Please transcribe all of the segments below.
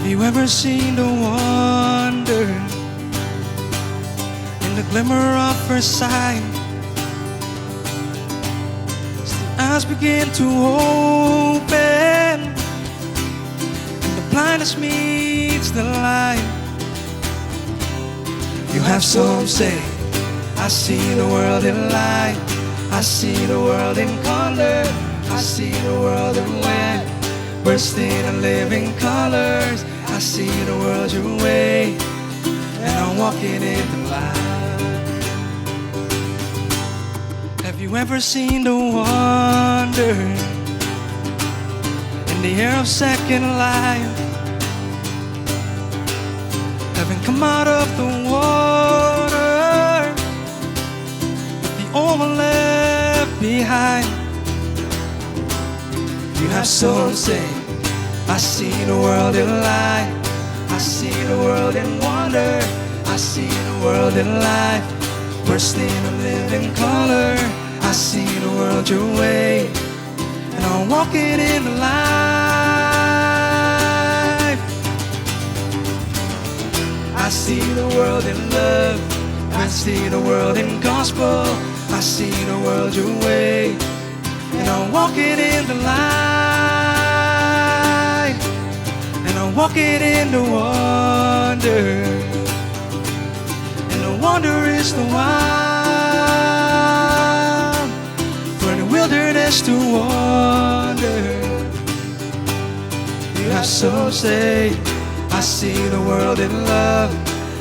you ever seen the wonder in the glimmer of her sight? As the eyes begin to open and the blindness meets the light. You have some say, I see the world in light, I see the world in color, I see the world in red, bursting in living colors. I see the world your way, and I'm walking in the light. Have you ever seen the wonder in the air of second life? Having come out of the water, with the old one left behind. You have some say, I see the world in light, I see the world in wonder, I see the world in life, bursting a living color. I see the world your way, and I'm walking in the light. I see the world in love, I see the world in gospel, I see the world your way, and I'm walking in the light, and I'm walking in the wonder, and the wonder is the wild, for the wilderness to wander. You have some say, I see the world in love,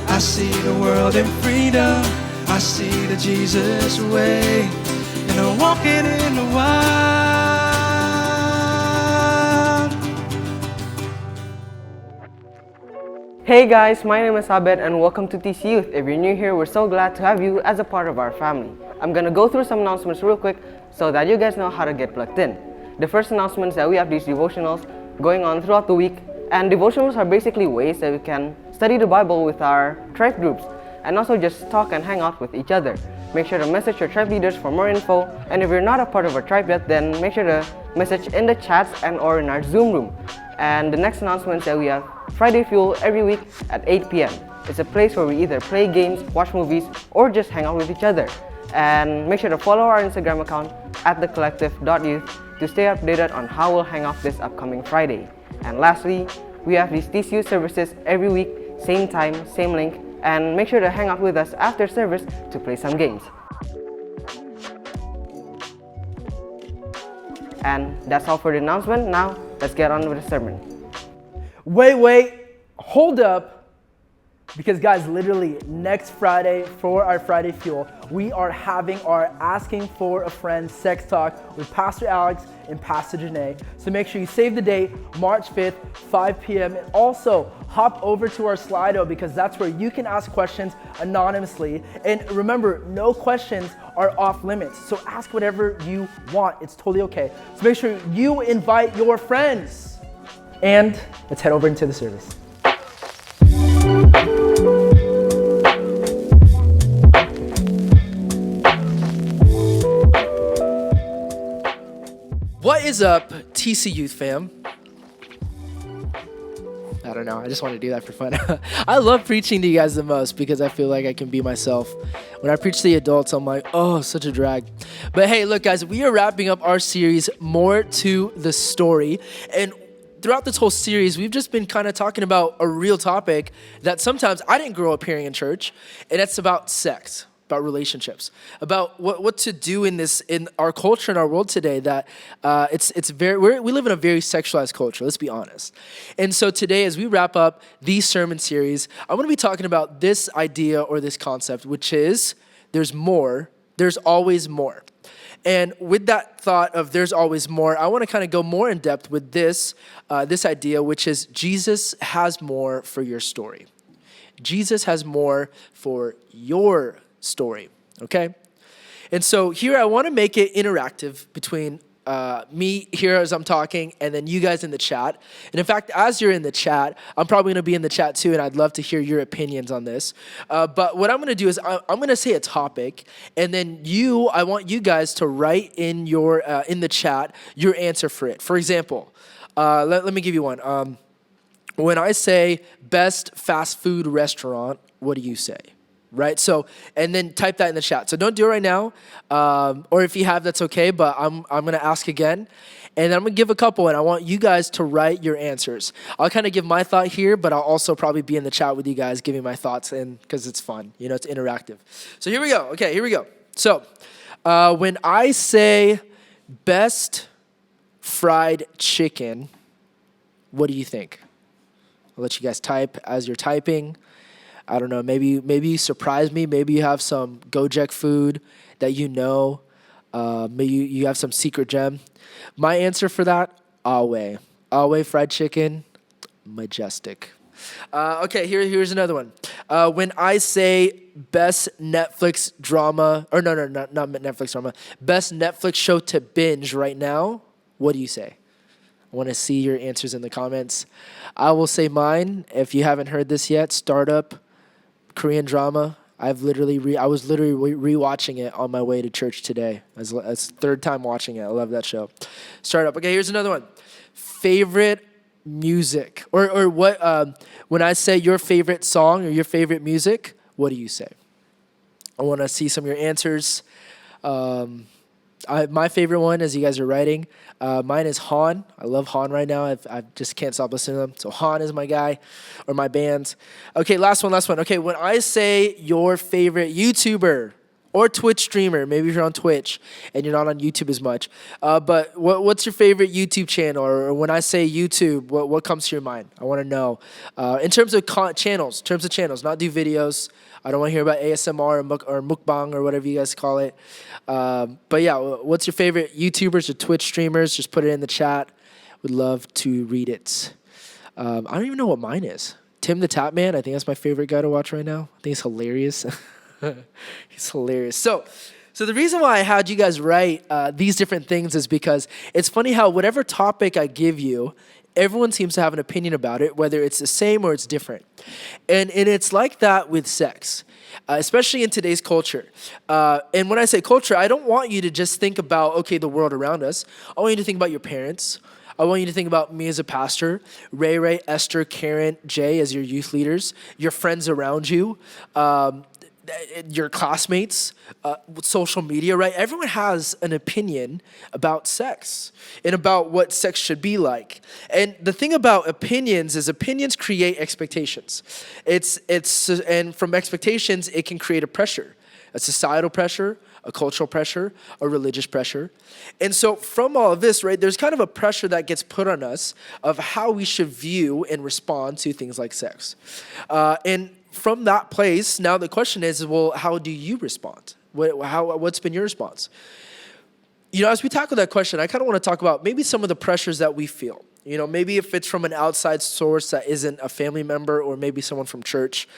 I see the world in freedom, I see the Jesus way, and I'm walking in the wild. Hey guys, my name is Abed and welcome to tcyouth. If you're new here, we're so glad to have you as a part of our family. I'm gonna go through some announcements real quick so that you guys know how to get plugged in. The first announcement is that we have these devotionals going on throughout the week, and devotionals are basically ways that we can study the Bible with our tribe groups and also just talk and hang out with each other. Make sure to message your tribe leaders for more info, and if you're not a part of our tribe yet, then make sure to message in the chats and or in our Zoom room. And the next announcement is that we have Friday Fuel every week at 8 p.m. It's a place where we either play games, watch movies, or just hang out with each other. And make sure to follow our Instagram account at thecollective.youth to stay updated on how we'll hang out this upcoming Friday. And lastly, we have these tcyouth services every week, same time, same link, and make sure to hang out with us after service to play some games. And that's all for the announcement. Now, let's get on with the sermon. Wait, hold up. Because guys, literally next Friday for our Friday Fuel, we are having our Asking for a Friend Sex Talk with Pastor Alex and Pastor Janae. So make sure you save the date, March 5th, 5 p.m. And also hop over to our Slido because that's where you can ask questions anonymously. And remember, no questions are off limits. So ask whatever you want. It's totally okay. So make sure you invite your friends. And let's head over into the service. What is up, tcyouth fam? I don't know, I just want to do that for fun. I love preaching to you guys the most because I feel like I can be myself. When I preach to the adults, I'm like, oh, such a drag. But hey, look guys, we are wrapping up our series, More to the Story. And throughout this whole series, we've just been kind of talking about a real topic that sometimes I didn't grow up hearing in church, and it's about sex, about relationships, about what to do in our culture, in our world today. That we live in a very sexualized culture. Let's be honest. And so today, as we wrap up these sermon series, I want to be talking about this idea or this concept, which is there's more. There's always more. And with that thought of there's always more, I want to kind of go more in depth with this idea, which is Jesus has more for your story. Jesus has more for your story, okay? And so here I want to make it interactive between me here as I'm talking and then you guys in the chat. And in fact, as you're in the chat, I'm probably going to be in the chat too, and I'd love to hear your opinions on this. But what I'm going to do is I'm going to say a topic, and then I want you guys to write in in the chat your answer for it. For example, let me give you one. when I say best fast food restaurant, what do you say? Right? So, and then type that in the chat. So don't do it right now. Or if you have, that's okay. But I'm going to ask again. And I'm going to give a couple, and I want you guys to write your answers. I'll kind of give my thought here, but I'll also probably be in the chat with you guys giving my thoughts, and because it's fun. You know, it's interactive. So here we go. Okay, here we go. So when I say best fried chicken, what do you think? I'll let you guys type as you're typing. I don't know, maybe you surprise me. Maybe you have some Gojek food that you know. Maybe you have some secret gem. My answer for that, Awe. Awe fried chicken, majestic. Okay, here's another one. When I say best Netflix drama, or no, not Netflix drama, best Netflix show to binge right now, what do you say? I want to see your answers in the comments. I will say mine. If you haven't heard this yet, Startup, Korean drama. I was literally rewatching it on my way to church today. As third time watching it. I love that show. Startup. Okay, here's another one. Favorite music, or what? When I say your favorite song or your favorite music, what do you say? I want to see some of your answers. My favorite one, as you guys are writing, mine is Han. I love Han right now. I just can't stop listening to them. So Han is my guy, or my band. Okay, last one. Okay, when I say your favorite YouTuber or Twitch streamer, maybe if you're on Twitch and you're not on YouTube as much, but what's your favorite YouTube channel? Or when I say YouTube, what comes to your mind? I want to know. In terms of channels, not do videos. I don't want to hear about ASMR or mukbang or whatever you guys call it. But yeah, what's your favorite YouTubers or Twitch streamers? Just put it in the chat. Would love to read it. I don't even know what mine is. Tim the Tap Man, I think that's my favorite guy to watch right now. I think he's hilarious. He's hilarious. So the reason why I had you guys write these different things is because it's funny how whatever topic I give you, everyone seems to have an opinion about it, whether it's the same or it's different. And it's like that with sex, especially in today's culture. And when I say culture, I don't want you to just think about, okay, the world around us. I want you to think about your parents. I want you to think about me as a pastor, Ray, Esther, Karen, Jay as your youth leaders, your friends around you, your classmates, social media, right? Everyone has an opinion about sex and about what sex should be like. And the thing about opinions is opinions create expectations. And from expectations, it can create a pressure, a societal pressure, a cultural pressure, a religious pressure. And so from all of this, right, there's kind of a pressure that gets put on us of how we should view and respond to things like sex. And from that place, now the question is, well, how do you respond? What's been your response? You know, as we tackle that question, I kind of want to talk about maybe some of the pressures that we feel. You know, maybe if it's from an outside source that isn't a family member or maybe someone from church.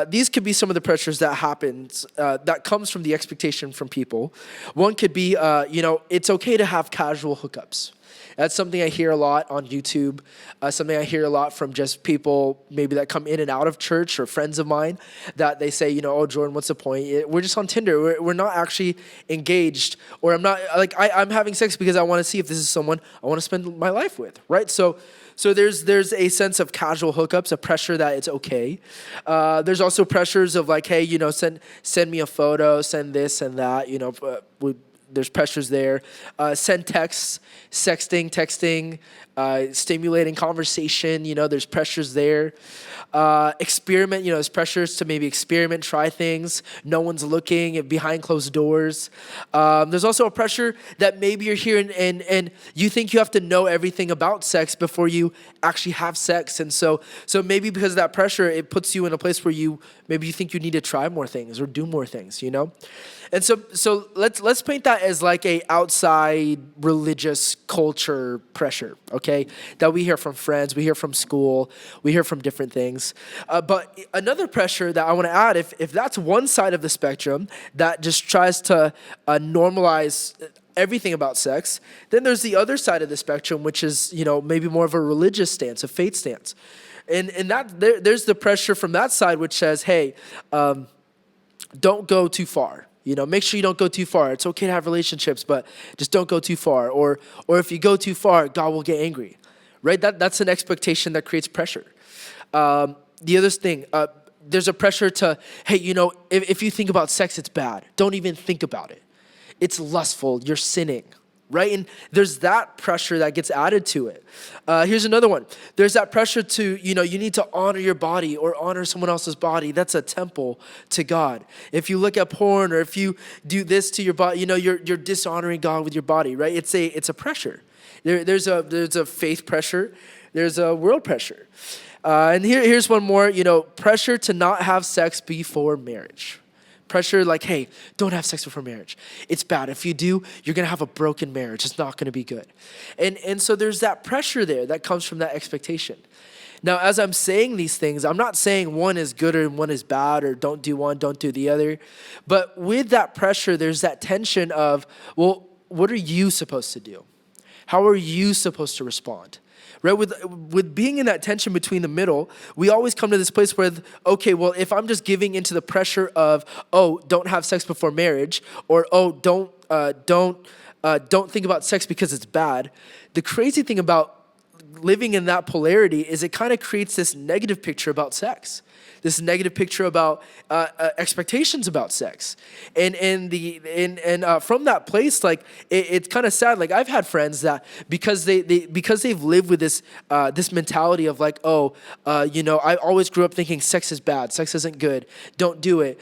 These could be some of the pressures that happens, that comes from the expectation from people. One could be, it's okay to have casual hookups. That's something I hear a lot on YouTube, something I hear a lot from just people maybe that come in and out of church or friends of mine that they say, oh, Jordan, what's the point? We're just on Tinder. We're not actually engaged, or I'm having sex because I want to see if this is someone I want to spend my life with, right? So there's a sense of casual hookups, a pressure that it's okay. There's also pressures of like, hey, send me a photo, send this and that, there's pressures there. Send texts, texting, stimulating conversation. There's pressures there. Experiment, there's pressures to maybe experiment, try things. No one's looking, behind closed doors. There's also a pressure that maybe you're here and you think you have to know everything about sex before you actually have sex. And so maybe because of that pressure, it puts you in a place where maybe you think you need to try more things or do more things, And so let's paint that as like a outside religious culture pressure, okay? That we hear from friends, we hear from school, we hear from different things. But another pressure that I want to add, if that's one side of the spectrum that just tries to normalize everything about sex, then there's the other side of the spectrum, which is, maybe more of a religious stance, a faith stance. And that there's the pressure from that side, which says, hey, don't go too far. Make sure you don't go too far. It's okay to have relationships, but just don't go too far. Or if you go too far, God will get angry, right? That's an expectation that creates pressure. The other thing, there's a pressure to, hey, if you think about sex, it's bad. Don't even think about it. It's lustful. You're sinning, right? And there's that pressure that gets added to it. Here's another one. There's that pressure to, you need to honor your body or honor someone else's body. That's a temple to God. If you look at porn or if you do this to your body, you're dishonoring God with your body, right? It's a pressure. There's a faith pressure. There's a world pressure. And here's one more, pressure to not have sex before marriage. Pressure like, hey, don't have sex before marriage. It's bad. If you do, you're going to have a broken marriage. It's not going to be good. And so there's that pressure there that comes from that expectation. Now, as I'm saying these things, I'm not saying one is good or one is bad or don't do one, don't do the other. But with that pressure, there's that tension of, well, what are you supposed to do? How are you supposed to respond? Right? With being in that tension between the middle, we always come to this place where, okay, well, if I'm just giving into the pressure of, oh, don't have sex before marriage, or oh, don't think about sex because it's bad. The crazy thing about living in that polarity is it kind of creates this negative picture about sex. This negative picture about expectations about sex, and from that place, like it's kind of sad. Like I've had friends that because they've lived with this mentality of like, I always grew up thinking sex is bad, sex isn't good, don't do it.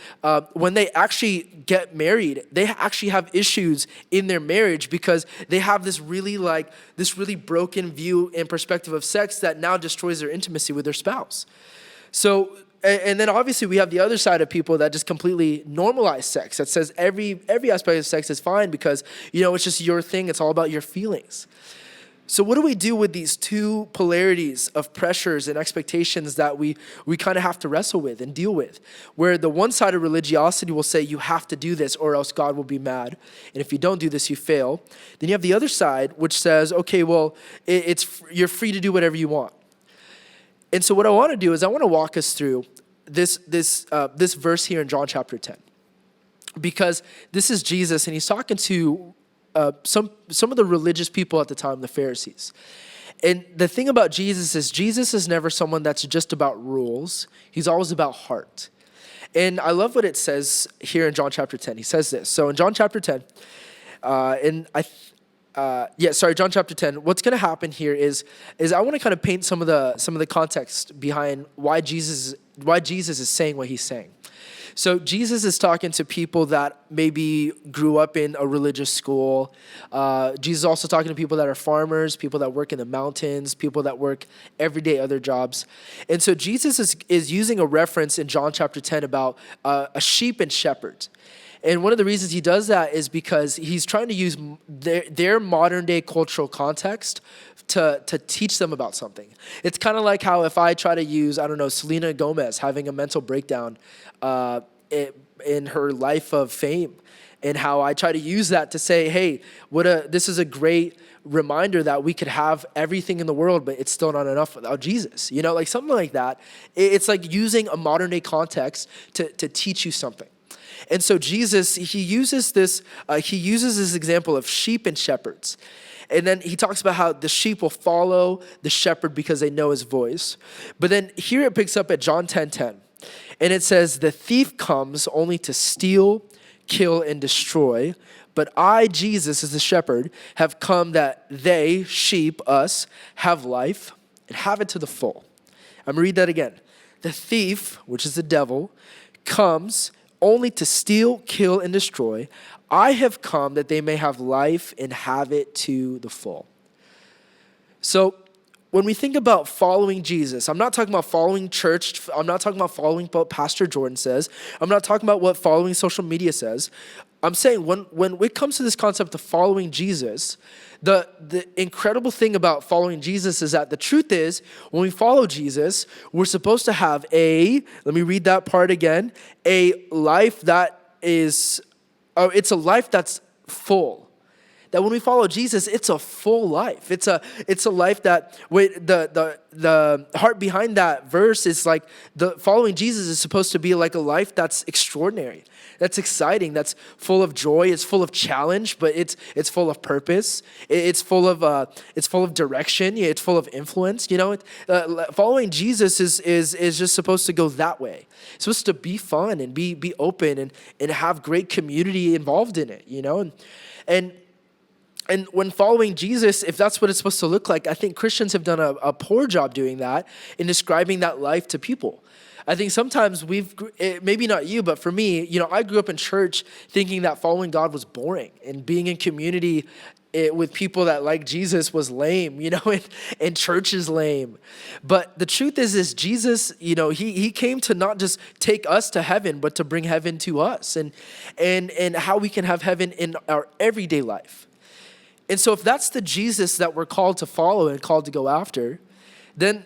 When they actually get married, they actually have issues in their marriage because they have this really broken view and perspective of sex that now destroys their intimacy with their spouse. So. And then obviously we have the other side of people that just completely normalize sex. That says every aspect of sex is fine because, it's just your thing. It's all about your feelings. So what do we do with these two polarities of pressures and expectations that we kind of have to wrestle with and deal with? Where the one side of religiosity will say you have to do this or else God will be mad. And if you don't do this, you fail. Then you have the other side which says, okay, well, you're free to do whatever you want. And so what I want to do is I want to walk us through this verse here in John chapter 10. Because this is Jesus, and he's talking to some of the religious people at the time, the Pharisees. And the thing about Jesus is never someone that's just about rules. He's always about heart. And I love what it says here in John chapter 10. He says this. So in John chapter 10, John chapter 10. What's going to happen here is I want to kind of paint some of the context behind why Jesus is saying what he's saying. So Jesus is talking to people that maybe grew up in a religious school. Jesus is also talking to people that are farmers, people that work in the mountains, people that work everyday other jobs. And so Jesus is using a reference in John chapter 10 about a sheep and shepherd. And one of the reasons he does that is because he's trying to use their modern day cultural context to teach them about something. It's kind of like how if I try to use, Selena Gomez having a mental breakdown in her life of fame, and how I try to use that to say, hey, this is a great reminder that we could have everything in the world, but it's still not enough without Jesus. Like something like that. It's like using a modern day context to teach you something. And so Jesus, he uses this example of sheep and shepherds. And then he talks about how the sheep will follow the shepherd because they know his voice. But then here it picks up at John 10:10. And it says, the thief comes only to steal, kill, and destroy. But I, Jesus, as the shepherd, have come that they, sheep, us, have life and have it to the full. I'm going to read that again. The thief, which is the devil, comes only to steal, kill, and destroy. I have come that they may have life and have it to the full. So when we think about following Jesus, I'm not talking about following church. I'm not talking about following what Pastor Jordan says. I'm not talking about what following social media says. I'm saying when it comes to this concept of following Jesus, the incredible thing about following Jesus is that the truth is, when we follow Jesus, we're supposed to have let me read that part again, a life that is, it's a life that's full. that when we follow Jesus, it's a full life. It's a life that the heart behind that verse is like the following Jesus is supposed to be like a life that's extraordinary, that's exciting, that's full of joy, it's full of challenge, but it's full of purpose. It's full of direction. It's full of influence. Following Jesus is just supposed to go that way. It's supposed to be fun and be open and have great community involved in it. And when following Jesus, if that's what it's supposed to look like, I think Christians have done a poor job doing that in describing that life to people. I think sometimes maybe not you, but for me, I grew up in church thinking that following God was boring and being in community with people that like Jesus was lame, and church is lame. But the truth is Jesus, he came to not just take us to heaven, but to bring heaven to us and how we can have heaven in our everyday life. And so if that's the Jesus that we're called to follow and called to go after, then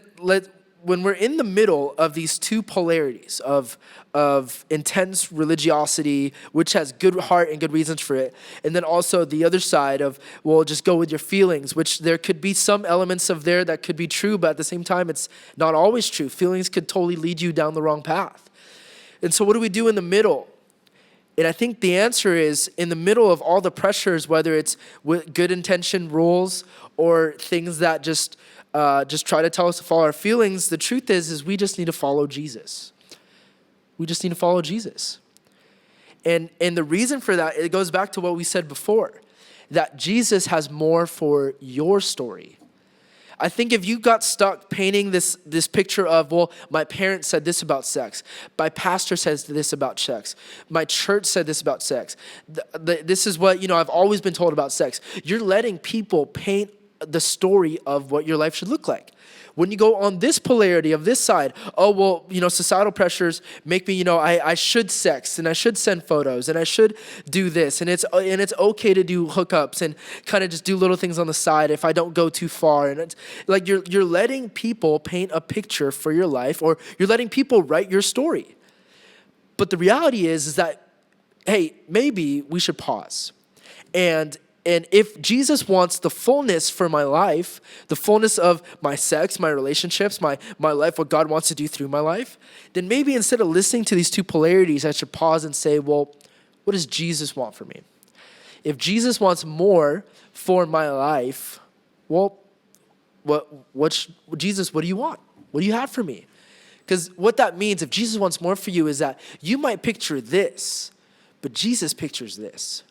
when we're in the middle of these two polarities of intense religiosity, which has good heart and good reasons for it, and then also the other side of, well, just go with your feelings, which there could be some elements of there that could be true, but at the same time, it's not always true. Feelings could totally lead you down the wrong path. And so what do we do in the middle? And I think the answer is in the middle of all the pressures, whether it's with good intention rules or things that just try to tell us to follow our feelings, the truth is we just need to follow Jesus. We just need to follow Jesus. And the reason for that, it goes back to what we said before, that Jesus has more for your story. I think if you got stuck painting this picture of, well, my parents said this about sex, my pastor says this about sex, my church said this about sex, this is what, I've always been told about sex. You're letting people paint the story of what your life should look like. When you go on this polarity of this side, oh, well, societal pressures make me, I should sex and I should send photos and I should do this. And it's okay to do hookups and kind of just do little things on the side if I don't go too far. And it's like you're letting people paint a picture for your life, or you're letting people write your story. But the reality is that, hey, maybe we should pause. And if Jesus wants the fullness for my life, the fullness of my sex, my relationships, my life, what God wants to do through my life, then maybe instead of listening to these two polarities, I should pause and say, well, what does Jesus want for me? If Jesus wants more for my life, well, Jesus, what do you want? What do you have for me? Because what that means, if Jesus wants more for you, is that you might picture this, but Jesus pictures this.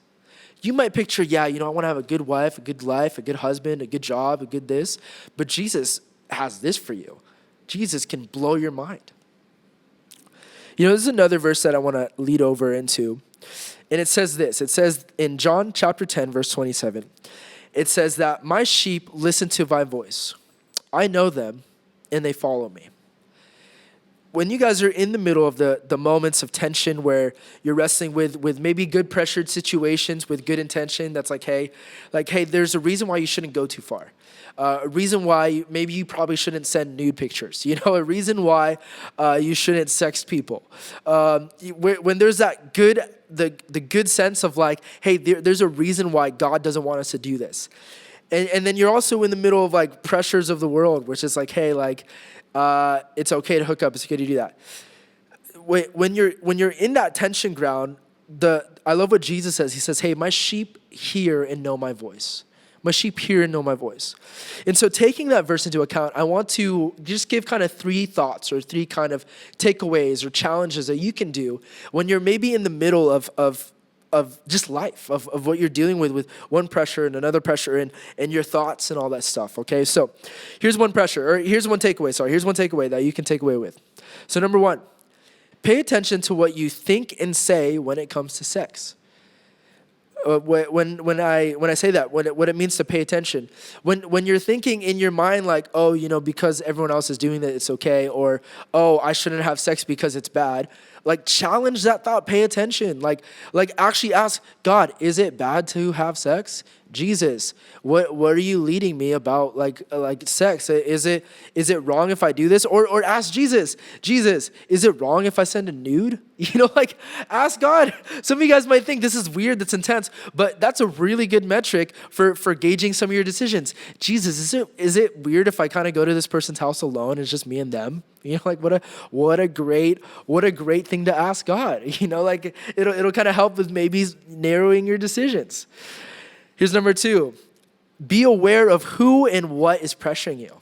You might picture, I want to have a good wife, a good life, a good husband, a good job, a good this. But Jesus has this for you. Jesus can blow your mind. This is another verse that I want to lead over into. And it says this. It says in John chapter 10, verse 27, it says that my sheep listen to my voice. I know them and they follow me. When you guys are in the middle of the moments of tension where you're wrestling with maybe good pressured situations with good intention, that's like, hey, there's a reason why you shouldn't go too far. A reason why maybe you probably shouldn't send nude pictures. A reason why you shouldn't sext people. When there's that the good sense of like, hey, there's a reason why God doesn't want us to do this. And then you're also in the middle of like pressures of the world, which is like, hey, it's okay to hook up. It's okay to do that. When you're in that tension ground, I love what Jesus says. He says, hey, my sheep hear and know my voice. My sheep hear and know my voice. And so taking that verse into account, I want to just give kind of 3 thoughts or 3 kind of takeaways or challenges that you can do when you're maybe in the middle of just life, of what you're dealing with one pressure and another pressure and your thoughts and all that stuff, okay? So here's one takeaway that you can take away with. So number 1, pay attention to what you think and say when it comes to sex. When I say that, what it means to pay attention, when you're thinking in your mind like, oh, because everyone else is doing that, it's okay, or oh, I shouldn't have sex because it's bad. Like challenge that thought, pay attention. Like actually ask God, is it bad to have sex? Jesus, what are you leading me about like sex? Is it wrong if I do this? Or ask Jesus, is it wrong if I send a nude? You know, like ask God. Some of you guys might think this is weird, that's intense, but that's a really good metric for gauging some of your decisions. Jesus, is it weird if I kind of go to this person's house alone and it's just me and them? You know, like what a great thing to ask God. You know, like it'll kind of help with maybe narrowing your decisions. Here's number 2. Be aware of who and what is pressuring you.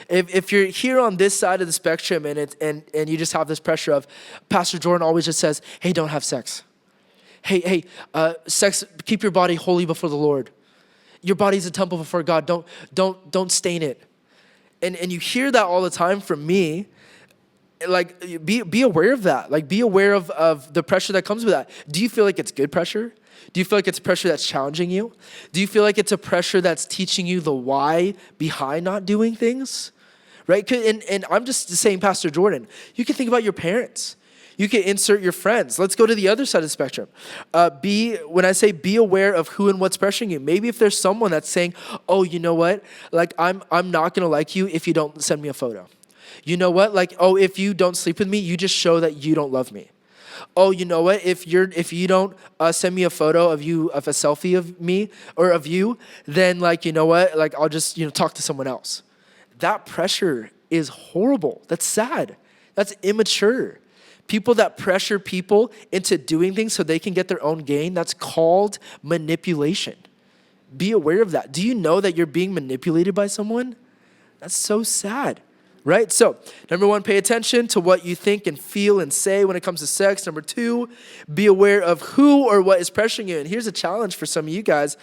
If you're here on this side of the spectrum and you just have this pressure of, Pastor Jordan always just says, hey, don't have sex. Hey, sex, keep your body holy before the Lord. Your body's a temple before God. Don't stain it. And you hear that all the time from me. Like, be aware of that. Like, be aware of the pressure that comes with that. Do you feel like it's good pressure? Do you feel like it's pressure that's challenging you? Do you feel like it's a pressure that's teaching you the why behind not doing things? Right? And I'm just saying, Pastor Jordan, you can think about your parents. You can insert your friends. Let's go to the other side of the spectrum. When I say be aware of who and what's pressuring you, maybe if there's someone that's saying, oh, you know what? Like, I'm not going to like you if you don't send me a photo. You know what? Like, oh, if you don't sleep with me, you just show that you don't love me. Oh, you know what? If you don't send me a photo of you, of a selfie of me or of you, then like, you know what? Like, I'll just, talk to someone else. That pressure is horrible. That's sad. That's immature. People that pressure people into doing things so they can get their own gain, that's called manipulation. Be aware of that. Do you know that you're being manipulated by someone? That's so sad. Right? So, number 1, pay attention to what you think and feel and say when it comes to sex. Number 2, be aware of who or what is pressuring you. And here's a challenge for some of you guys.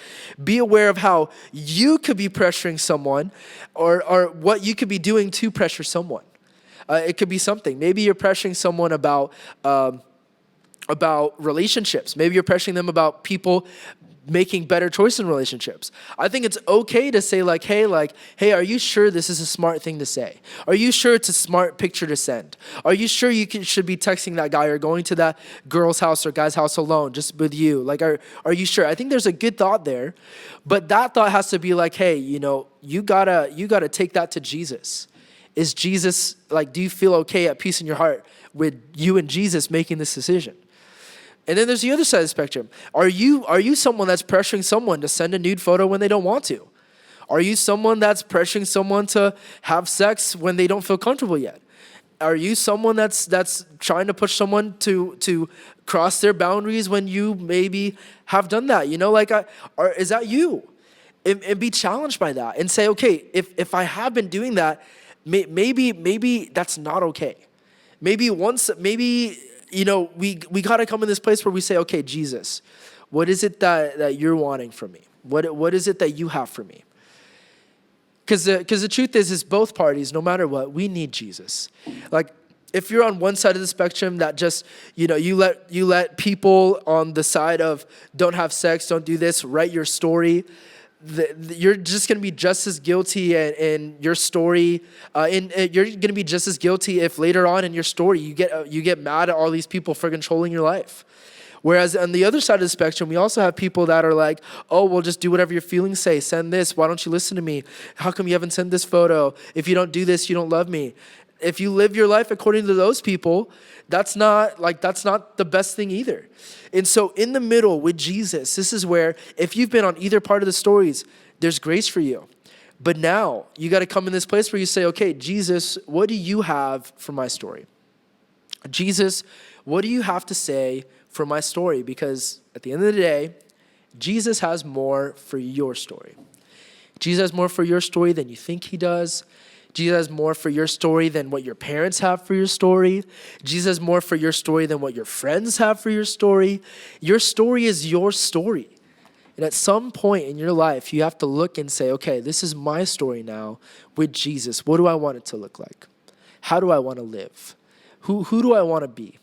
Be aware of how you could be pressuring someone or what you could be doing to pressure someone. It could be something. Maybe you're pressuring someone about relationships. Maybe you're pressuring them about people making better choices in relationships. I think it's okay to say hey, are you sure this is a smart thing to say? Are you sure it's a smart picture to send? Are you sure you should be texting that guy or going to that girl's house or guy's house alone, just with you? Like, are you sure? I think there's a good thought there, but that thought has to be like, hey, you gotta take that to Jesus. Is Jesus, like, do you feel okay at peace in your heart with you and Jesus making this decision? And then there's the other side of the spectrum. Are you someone that's pressuring someone to send a nude photo when they don't want to? Are you someone that's pressuring someone to have sex when they don't feel comfortable yet? Are you someone that's trying to push someone to cross their boundaries when you maybe have done that? Or is that you? And be challenged by that and say, okay, if I have been doing that, maybe that's not okay. Maybe we got to come in this place where we say, okay, Jesus, what is it that you're wanting from me? What is it that you have for me? Because the truth is both parties, no matter what, we need Jesus. Like, if you're on one side of the spectrum that just, you let people on the side of don't have sex, don't do this, write your story, you're just going to be just as guilty in your story, and you're going to be just as guilty if later on in your story you get mad at all these people for controlling your life. Whereas on the other side of the spectrum, we also have people that are like, oh, well, just do whatever your feelings say. Send this. Why don't you listen to me? How come you haven't sent this photo? If you don't do this, you don't love me. If you live your life according to those people, that's not the best thing either. And so in the middle with Jesus, this is where if you've been on either part of the stories, there's grace for you. But now you got to come in this place where you say, okay, Jesus, what do you have for my story? Jesus, what do you have to say for my story? Because at the end of the day, Jesus has more for your story. Jesus has more for your story than you think he does. Jesus has more for your story than what your parents have for your story. Jesus has more for your story than what your friends have for your story. Your story is your story. And at some point in your life, you have to look and say, okay, this is my story now with Jesus. What do I want it to look like? How do I want to live? Who do I want to be?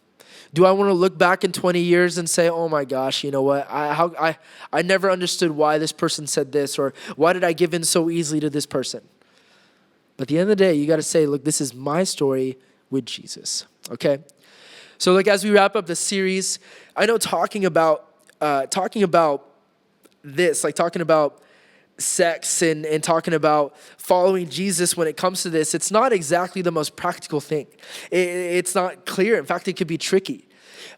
Do I want to look back in 20 years and say, oh my gosh, you know what? I never understood why this person said this, or why did I give in so easily to this person? But at the end of the day, you got to say, look, this is my story with Jesus, okay? So like as we wrap up the series, I know talking about this, like talking about sex and talking about following Jesus when it comes to this, it's not exactly the most practical thing. It's not clear. In fact, it could be tricky.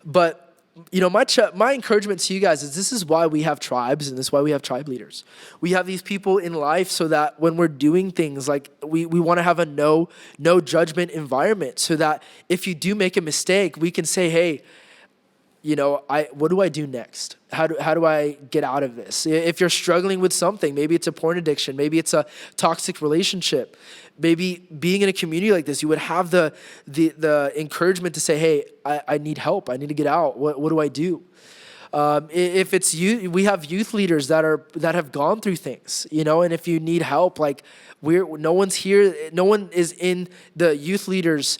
But you know, my encouragement to you guys is this is why we have tribes, and this is why we have tribe leaders. We have these people in life so that when we're doing things, like we want to have a no judgment environment, so that if you do make a mistake, we can say, hey, you know, what do I do next? How do I get out of this? If you're struggling with something, maybe it's a porn addiction, maybe it's a toxic relationship, maybe being in a community like this, you would have the encouragement to say, hey, I need help. I need to get out. What do I do? If it's you, we have youth leaders that have gone through things, you know, and if you need help, like no one is in the youth leaders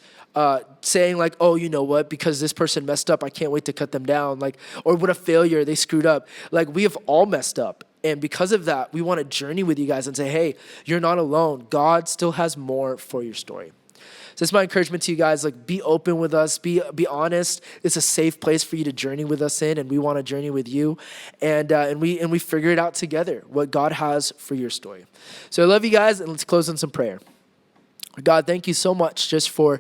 saying like, oh, you know what, because this person messed up, I can't wait to cut them down. Like, or what a failure, they screwed up. Like, we have all messed up. And because of that, we want to journey with you guys and say, hey, you're not alone. God still has more for your story. So that's my encouragement to you guys. Like, be open with us, be honest. It's a safe place for you to journey with us in, and we want to journey with you. And we figure it out together, what God has for your story. So I love you guys, and let's close on some prayer. God, thank you so much just for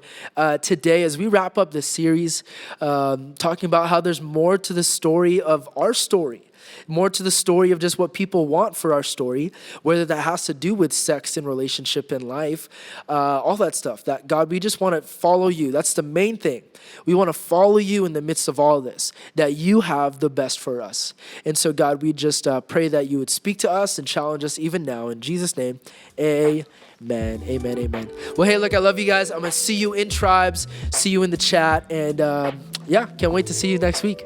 today as we wrap up this series, talking about how there's more to the story of our story, more to the story of just what people want for our story, whether that has to do with sex and relationship and life, all that stuff. That God, we just want to follow you. That's the main thing. We want to follow you in the midst of all this, that you have the best for us. And so God, we just pray that you would speak to us and challenge us even now. In Jesus' name, amen. Amen. Amen. Well, hey, look, I love you guys. I'm going to see you in tribes, see you in the chat. And yeah, can't wait to see you next week.